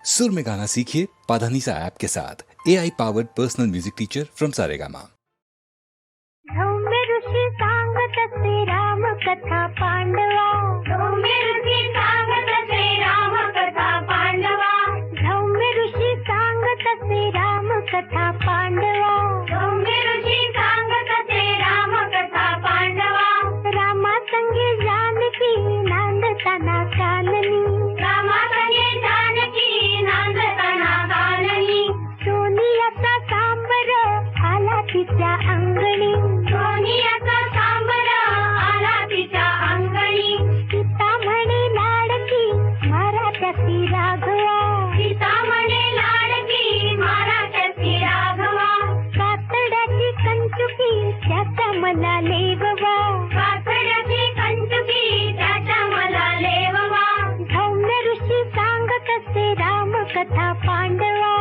सुर में गाना सीखिए पाधानीसा ऐप के साथ। AI powered personal music teacher from Saregama. सौम्य ऋषी सांगत श्री राम कथा पांडवा, सौम्य ऋषी सांगत श्री राम कथा पांडवा, सौम्य ऋषी सांगत श्री राम कथा पांडवा, सौम्य ऋषी सांगत श्री राम कथा पांडवा। रामा संगे जानकी नांदताना काननी, रामा संगे जानकी नांदताना काननी। सोनियाचा सांबर आला तिच्या अंगणी, सोनियाचा सांबर आला तिच्या अंगणी। सीता म्हणे लाडकी मराठ्याची राघवा, सीता म्हणे लाडकी मराठ्याची राघवा। कातड्याची कंचुकी त्याचा मला लेववा, कातड्याची कंचुकी त्याचा मला लेववा। सौम्य ऋषी सांगत असे राम कथा पांडवा,